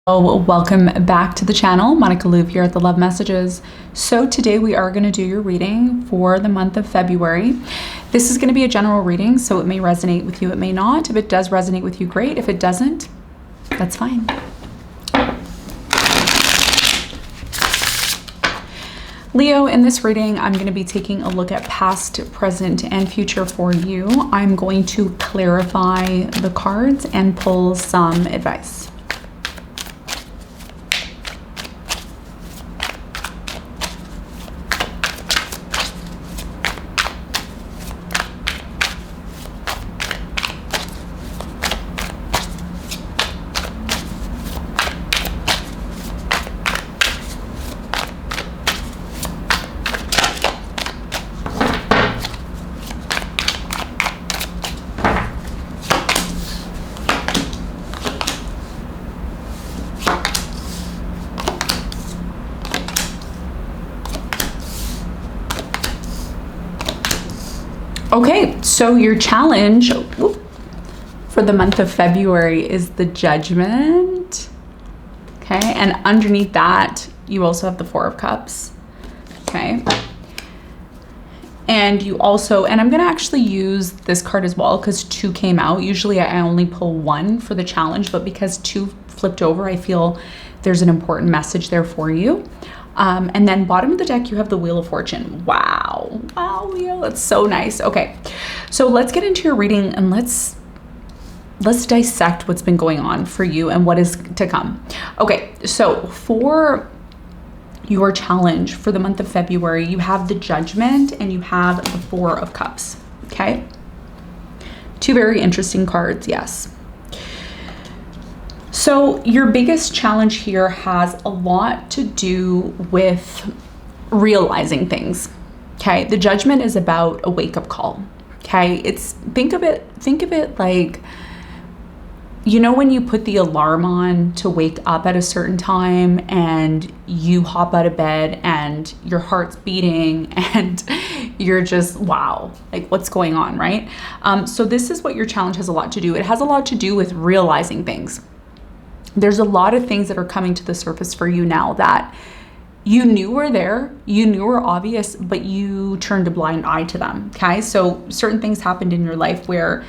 Welcome back to the channel. Monica Louv here at the Love Messages. So today we are going to do your reading for the month of February. This is going to be a general reading, so it may resonate with you, it may not. If it does resonate with you, great. If it doesn't, that's fine. Leo, in this reading, I'm going to be taking a look at past, present, and future for you. I'm going to clarify the cards and pull some advice. Okay, so your challenge for the month of February is the Judgment. Okay, and underneath that, you also have the Four of Cups. Okay. And you also, and I'm going to actually use this card as well because two came out. Usually I only pull one for the challenge, but because two flipped over, I feel there's an important message there for you. And then bottom of the deck, you have the Wheel of Fortune. Wow, Leo, that's so nice. Okay, so let's get into your reading and let's dissect what's been going on for you and what is to come. Okay, so for your challenge for the month of February, you have the Judgment and you have the Four of Cups. Okay, two very interesting cards, yes. So your biggest challenge here has a lot to do with realizing things. Okay, the Judgment is about a wake-up call. Okay, it's think of it like, you know, when you put the alarm on to wake up at a certain time and you hop out of bed and your heart's beating and you're just, wow, like what's going on, right? So this is what your challenge has a lot to do. It has a lot to do with realizing things. There's a lot of things that are coming to the surface for you now that you knew were there, you knew were obvious, but you turned a blind eye to them. Okay, so certain things happened in your life where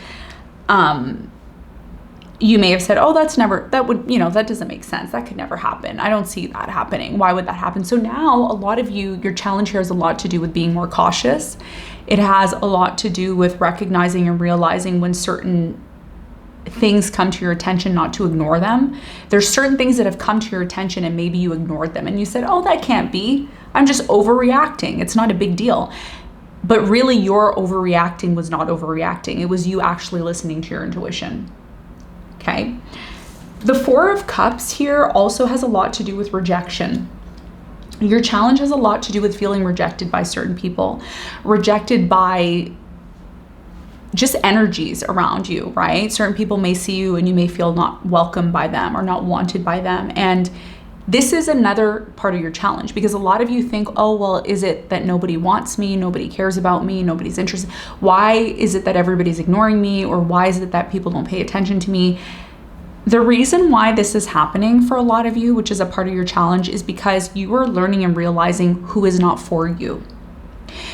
you may have said, oh, that doesn't make sense. That could never happen. I don't see that happening. Why would that happen? So now a lot of you, your challenge here has a lot to do with being more cautious. It has a lot to do with recognizing and realizing when certain things come to your attention, not to ignore them. There's certain things that have come to your attention and maybe you ignored them and you said, oh, that can't be. I'm just overreacting. It's not a big deal. But really your overreacting was not overreacting. It was you actually listening to your intuition. Okay. The Four of Cups here also has a lot to do with rejection. Your challenge has a lot to do with feeling rejected by certain people, rejected by just energies around you, right? Certain people may see you and you may feel not welcomed by them or not wanted by them. And this is another part of your challenge because a lot of you think, oh, well, is it that nobody wants me? Nobody cares about me? Nobody's interested? Why is it that everybody's ignoring me? Or why is it that people don't pay attention to me? The reason why this is happening for a lot of you, which is a part of your challenge, is because you are learning and realizing who is not for you.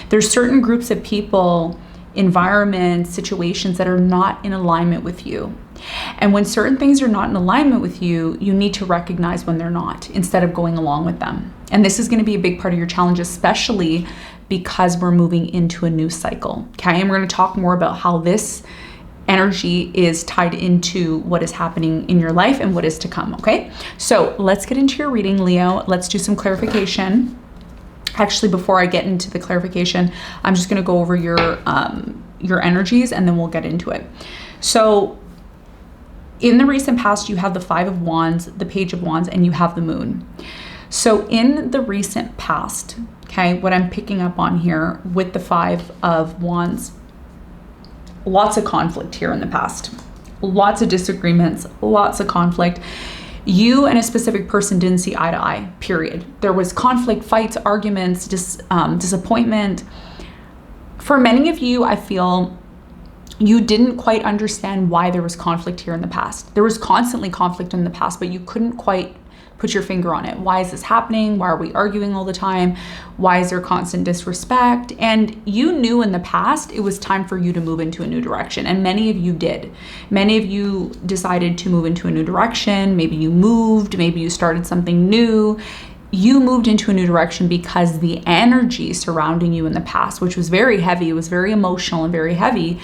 There's certain groups of people, environments, situations that are not in alignment with you. And when certain things are not in alignment with you, you need to recognize when they're not instead of going along with them. And this is going to be a big part of your challenge, especially because we're moving into a new cycle. Okay, and we're going to talk more about how this energy is tied into what is happening in your life and what is to come. Okay, so let's get into your reading, Leo. Let's do some clarification. Actually, before I get into the clarification, I'm just going to go over your energies and then we'll get into it. So in the recent past, you have the Five of Wands, the Page of Wands, and you have the Moon. So in the recent past, okay, what I'm picking up on here with the Five of Wands, lots of conflict here in the past, lots of disagreements, lots of conflict. You and a specific person didn't see eye to eye, period. There was conflict, fights, arguments, disappointment. For many of you, I feel you didn't quite understand why there was conflict here in the past. There was constantly conflict in the past, but you couldn't quite put your finger on it. Why is this happening? Why are we arguing all the time? Why is there constant disrespect? And you knew in the past it was time for you to move into a new direction. And many of you did. Many of you decided to move into a new direction. Maybe you moved, maybe you started something new. You moved into a new direction because the energy surrounding you in the past, which was very heavy, it was very emotional and very heavy,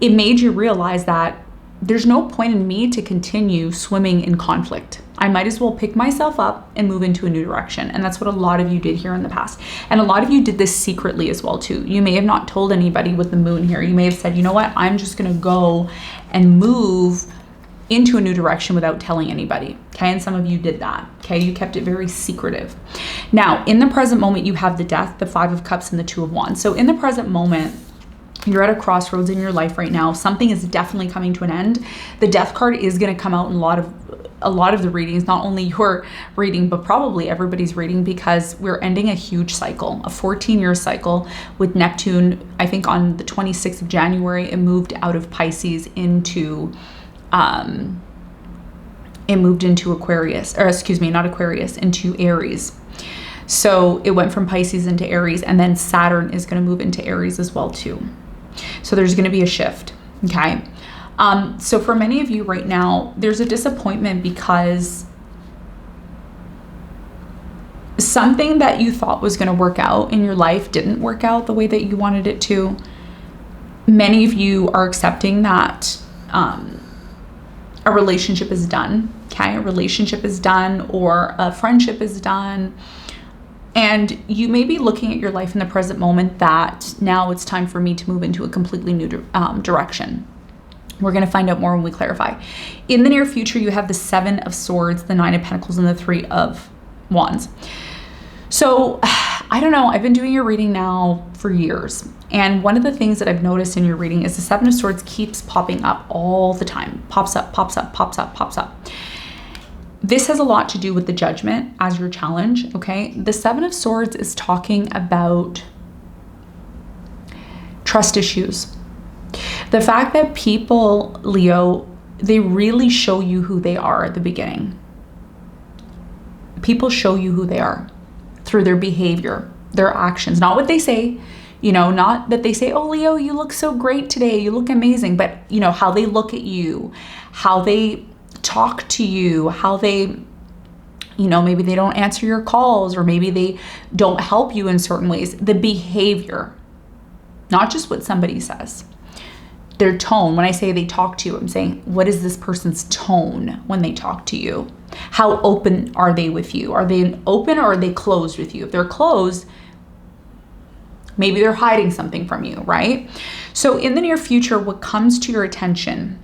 it made you realize that there's no point in me to continue swimming in conflict. I might as well pick myself up and move into a new direction. And that's what a lot of you did here in the past. And a lot of you did this secretly as well too. You may have not told anybody with the moon here. You may have said, you know what, I'm just gonna go and move into a new direction without telling anybody. Okay, and some of you did that. Okay, you kept it very secretive. Now, in the present moment, you have the Death, the Five of Cups, and the Two of Wands. So in the present moment, you're at a crossroads in your life right now. Something is definitely coming to an end. The Death card is going to come out in a lot of the readings, not only your reading, but probably everybody's reading, because we're ending a huge cycle, a 14-year cycle with Neptune. I think on the 26th of January, it moved out of Pisces into Aquarius, or excuse me, not Aquarius, into Aries. So it went from Pisces into Aries, and then Saturn is going to move into Aries as well too. So there's going to be a shift. Okay. So for many of you right now, there's a disappointment because something that you thought was going to work out in your life didn't work out the way that you wanted it to. Many of you are accepting that a relationship is done. Okay. A relationship is done, or a friendship is done. And you may be looking at your life in the present moment that now it's time for me to move into a completely new direction. We're going to find out more when we clarify. In the near future, you have the Seven of Swords, the Nine of Pentacles, and the Three of Wands. So I don't know, I've been doing your reading now for years. And one of the things that I've noticed in your reading is the Seven of Swords keeps popping up all the time. Pops up, pops up, pops up, pops up. This has a lot to do with the Judgment as your challenge, okay? The Seven of Swords is talking about trust issues. The fact that people, Leo, they really show you who they are at the beginning. People show you who they are through their behavior, their actions, not what they say, you know, not that they say, oh, Leo, you look so great today, you look amazing, but you know, how they look at you, how they talk to you, how they, you know, maybe they don't answer your calls, or maybe they don't help you in certain ways. The behavior, not just what somebody says, their tone. When I say they talk to you, I'm saying, what is this person's tone when they talk to you? How open are they with you? Are they open, or are they closed with you? If they're closed, maybe they're hiding something from you, right? So in the near future, what comes to your attention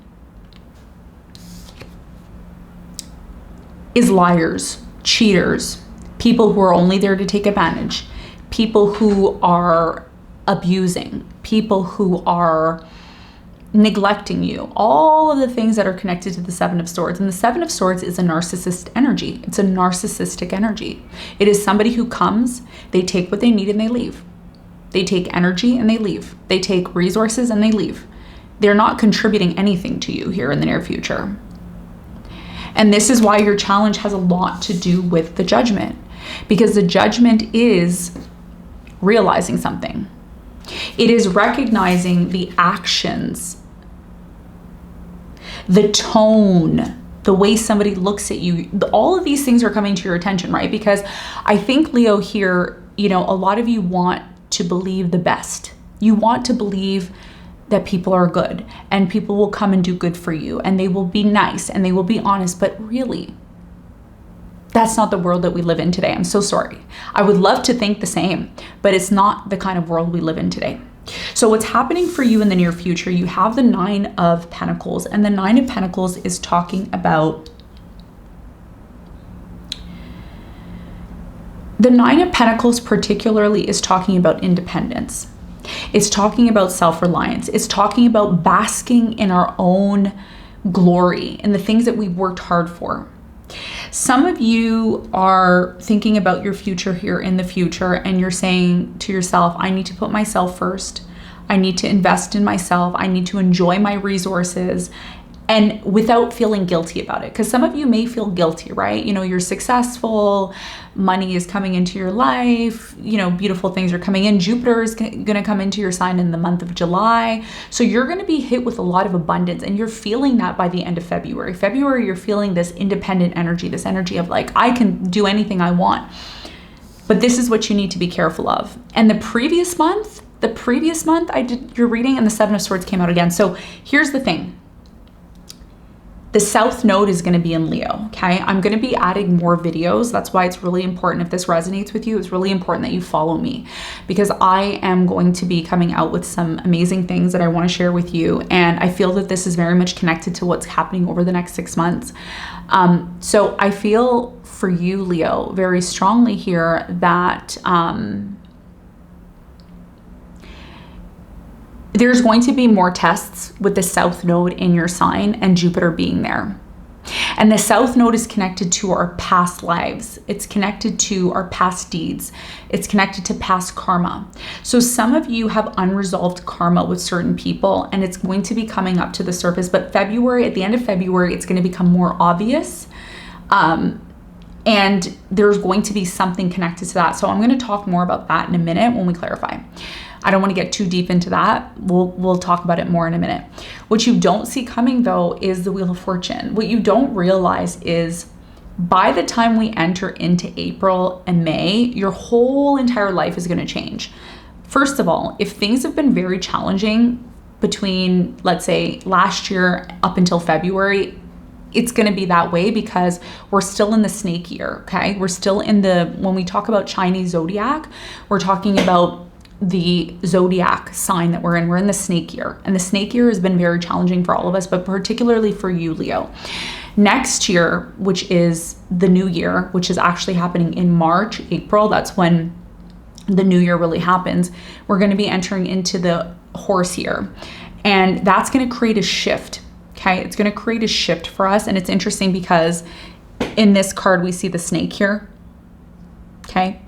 is liars, cheaters, people who are only there to take advantage, people who are abusing, people who are neglecting you, all of the things that are connected to the Seven of Swords. And the Seven of Swords is a narcissist energy. It's a narcissistic energy. It is somebody who comes, they take what they need and they leave. They take energy and they leave. They take resources and they leave. They're not contributing anything to you here in the near future. And this is why your challenge has a lot to do with the Judgment, because the Judgment is realizing something. It is recognizing the actions, the tone, the way somebody looks at you. All of these things are coming to your attention, right? Because I think, Leo, here, you know, a lot of you want to believe the best. You want to believe that people are good and people will come and do good for you and they will be nice and they will be honest, but really, that's not the world that we live in today. I'm so sorry. I would love to think the same, but it's not the kind of world we live in today. So what's happening for you in the near future, you have the Nine of Pentacles, and the Nine of Pentacles is talking about the Nine of Pentacles particularly is talking about independence. It's talking about self-reliance. It's talking about basking in our own glory and the things that we've worked hard for. Some of you are thinking about your future here in the future, and you're saying to yourself, I need to put myself first. I need to invest in myself. I need to enjoy my resources, and without feeling guilty about it. Because some of you may feel guilty, right? You're successful, money is coming into your life, beautiful things are coming in. Jupiter is going to come into your sign in the month of July. So you're going to be hit with a lot of abundance, and you're feeling that by the end of February. February, you're feeling this independent energy, this energy of like, I can do anything I want. But this is what you need to be careful of. And the previous month, I did your reading and the Seven of Swords came out again. So here's the thing. The South Node is going to be in Leo, okay? I'm going to be adding more videos. That's why it's really important. If this resonates with you, it's really important that you follow me, because I am going to be coming out with some amazing things that I want to share with you. And I feel that this is very much connected to what's happening over the next 6 months. So I feel for you, Leo, very strongly here that there's going to be more tests with the South Node in your sign and Jupiter being there. And the South Node is connected to our past lives. It's connected to our past deeds. It's connected to past karma. So some of you have unresolved karma with certain people, and it's going to be coming up to the surface. But February, at the end of February, it's going to become more obvious. And there's going to be something connected to that. So I'm going to talk more about that in a minute when we clarify. I don't want to get too deep into that. We'll talk about it more in a minute. What you don't see coming though is the Wheel of Fortune. What you don't realize is by the time we enter into April and May, your whole entire life is going to change. First of all, if things have been very challenging between, let's say, last year up until February, it's going to be that way because we're still in the snake year, okay? We're still in when we talk about Chinese zodiac, we're talking about the zodiac sign that we're in. We're in the snake year, and the snake year has been very challenging for all of us, but particularly for you, Leo. Next year, which is the new year, which is actually happening in March, April, that's when the new year really happens. We're going to be entering into the horse year, and that's going to create a shift. Okay, it's going to create a shift for us. And it's interesting because in this card, we see the snake here. Okay,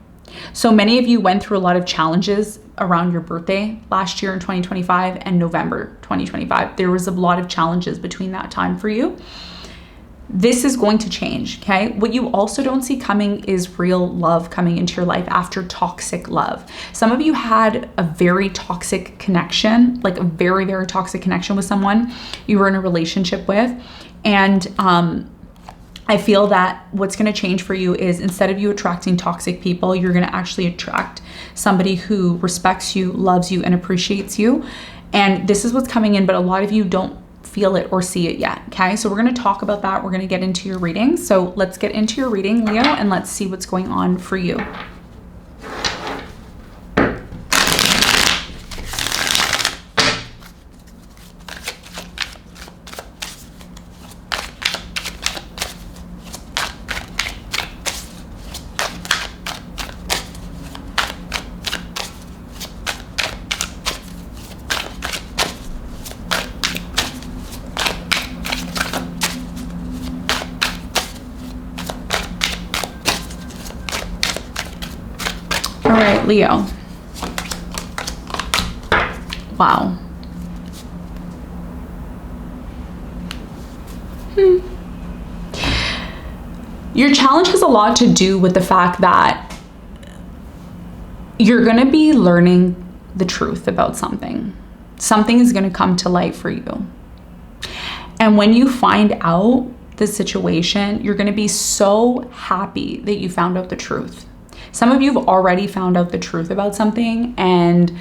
so many of you went through a lot of challenges around your birthday last year in 2025 and November 2025. There was a lot of challenges between that time for you. This is going to change, okay? What you also don't see coming is real love coming into your life after toxic love. Some of you had a very toxic connection, like a very, very toxic connection with someone you were in a relationship with. And I feel that what's going to change for you is instead of you attracting toxic people, you're going to actually attract somebody who respects you, loves you, and appreciates you. And this is what's coming in, but a lot of you don't feel it or see it yet, okay? So we're going to talk about that. We're going to get into your reading. So let's get into your reading, Leo, and let's see what's going on for you. All right, Leo. Wow. Your challenge has a lot to do with the fact that you're going to be learning the truth about something. Something is going to come to light for you. And when you find out the situation, you're going to be so happy that you found out the truth. Some of you have already found out the truth about something, and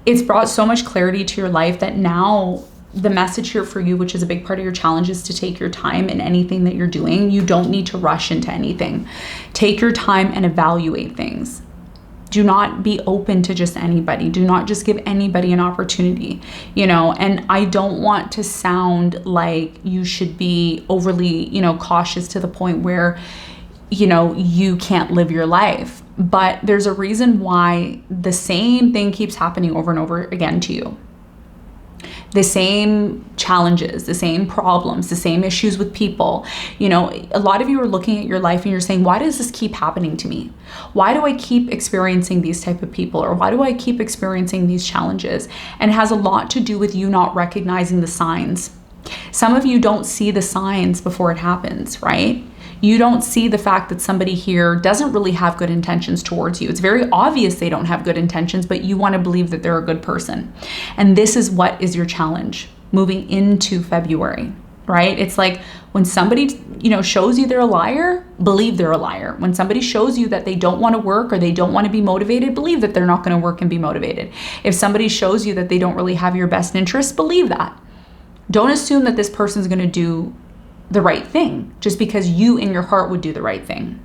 it's brought so much clarity to your life that now the message here for you, which is a big part of your challenge, is to take your time in anything that you're doing. You don't need to rush into anything. Take your time and evaluate things. Do not be open to just anybody. Do not just give anybody an opportunity, and I don't want to sound like you should be overly, cautious to the point where you can't live your life. But there's a reason why the same thing keeps happening over and over again to you. The same challenges, the same problems, the same issues with people. You know, a lot of you are looking at your life and you're saying, why does this keep happening to me? Why do I keep experiencing these type of people? Or why do I keep experiencing these challenges? And it has a lot to do with you not recognizing the signs. Some of you don't see the signs before it happens, right? You don't see the fact that somebody here doesn't really have good intentions towards you. It's very obvious they don't have good intentions, but you want to believe that they're a good person. And this is what is your challenge moving into February, right? It's like when somebody, you know, shows you they're a liar, believe they're a liar. When somebody shows you that they don't want to work or they don't want to be motivated, believe that they're not going to work and be motivated. If somebody shows you that they don't really have your best interests, believe that. Don't assume that this person's going to do the right thing just because you in your heart would do the right thing.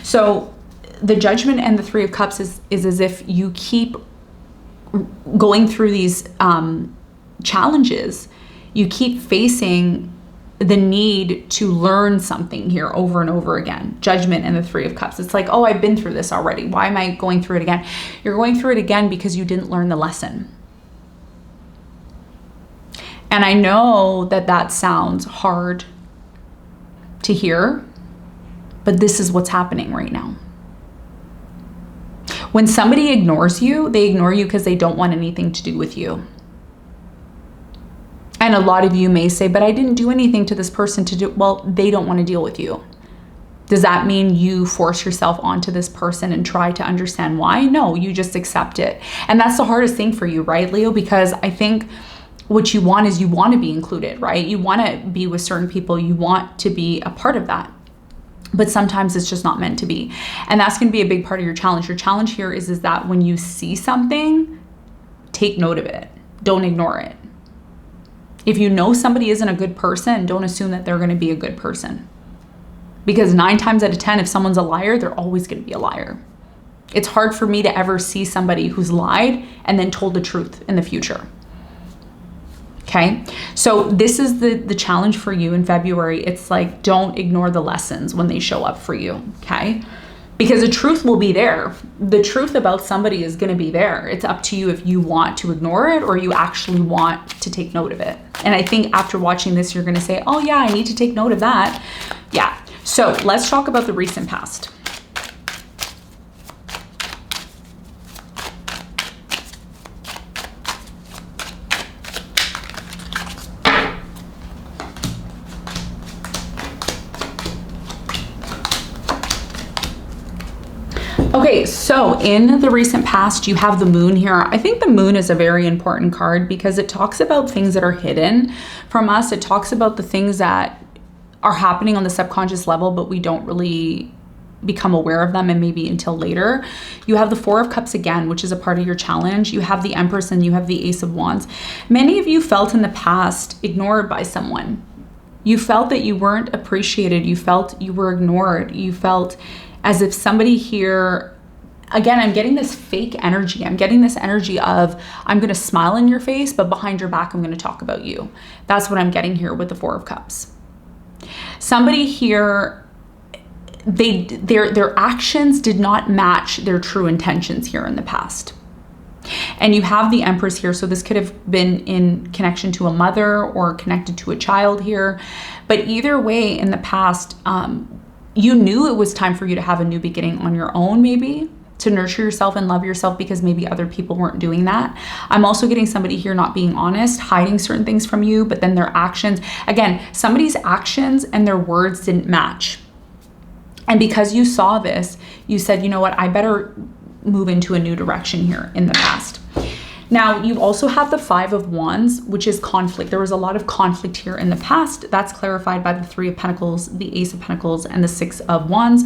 So the Judgment and the Three of Cups is as if you keep going through these challenges, you keep facing the need to learn something here over and over again. Judgment and the Three of Cups. It's like, oh, I've been through this already. Why am I going through it again? You're going through it again because you didn't learn the lesson. And I know that that sounds hard to hear, but this is what's happening right now. When somebody ignores you, they ignore you because they don't want anything to do with you. And a lot of you may say, but I didn't do anything to this person to do, well, they don't want to deal with you. Does that mean you force yourself onto this person and try to understand why? No, you just accept it. And that's the hardest thing for you, right, Leo? Because I think what you want is you want to be included, right? You want to be with certain people. You want to be a part of that. But sometimes it's just not meant to be. And that's going to be a big part of your challenge. Your challenge here is that when you see something, take note of it. Don't ignore it. If you know somebody isn't a good person, don't assume that they're going to be a good person. Because 9 times out of 10, if someone's a liar, they're always going to be a liar. It's hard for me to ever see somebody who's lied and then told the truth in the future. Okay, so this is the challenge for you in February. It's like, don't ignore the lessons when they show up for you, okay? Because the truth will be there. The truth about somebody is going to be there. It's up to you if you want to ignore it or you actually want to take note of it. And I think after watching this, you're going to say, oh yeah, I need to take note of that. Yeah, so let's talk about the recent past. Okay, so in the recent past, you have the moon here. I think the moon is a very important card because it talks about things that are hidden from us. It talks about the things that are happening on the subconscious level, but we don't really become aware of them and maybe until later. You have the Four of Cups again, which is a part of your challenge. You have the Empress and you have the Ace of Wands. Many of you felt in the past ignored by someone. You felt that you weren't appreciated. You felt you were ignored. You felt as if somebody here, again, I'm getting this fake energy. I'm getting this energy of, I'm going to smile in your face, but behind your back, I'm going to talk about you. That's what I'm getting here with the Four of Cups. Somebody here, their actions did not match their true intentions here in the past. And you have the Empress here. So this could have been in connection to a mother or connected to a child here. But either way, in the past, you knew it was time for you to have a new beginning on your own, maybe to nurture yourself and love yourself because maybe other people weren't doing that. I'm also getting somebody here not being honest, hiding certain things from you, but then their actions, again, somebody's actions and their words didn't match. And because you saw this, you said, you know what, I better move into a new direction here in the past. Now, you also have the Five of Wands, which is conflict. There was a lot of conflict here in the past. That's clarified by the Three of Pentacles, the Ace of Pentacles, and the Six of Wands.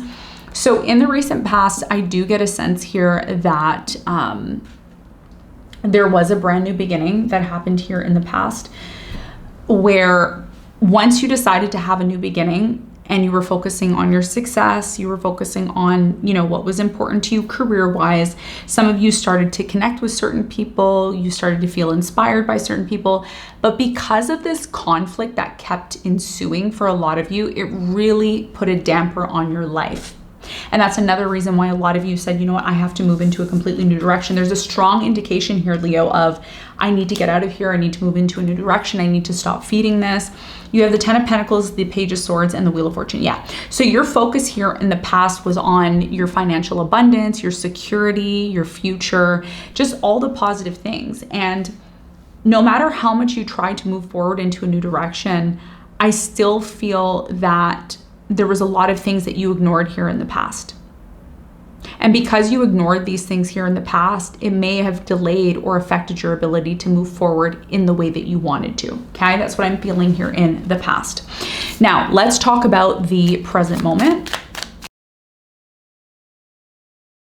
So in the recent past, I do get a sense here that there was a brand new beginning that happened here in the past where once you decided to have a new beginning, and you were focusing on your success, you were focusing on, you know, what was important to you career-wise. Some of you started to connect with certain people, you started to feel inspired by certain people, but because of this conflict that kept ensuing for a lot of you, it really put a damper on your life. And that's another reason why a lot of you said, you know what, I have to move into a completely new direction. There's a strong indication here, Leo, of I need to get out of here. I need to move into a new direction. I need to stop feeding this. You have the 10 of Pentacles, the Page of Swords, and the Wheel of Fortune. Yeah. So your focus here in the past was on your financial abundance, your security, your future, just all the positive things. And no matter how much you try to move forward into a new direction, I still feel that there was a lot of things that you ignored here in the past. And because you ignored these things here in the past, it may have delayed or affected your ability to move forward in the way that you wanted to. Okay, that's what I'm feeling here in the past. Now, let's talk about the present moment.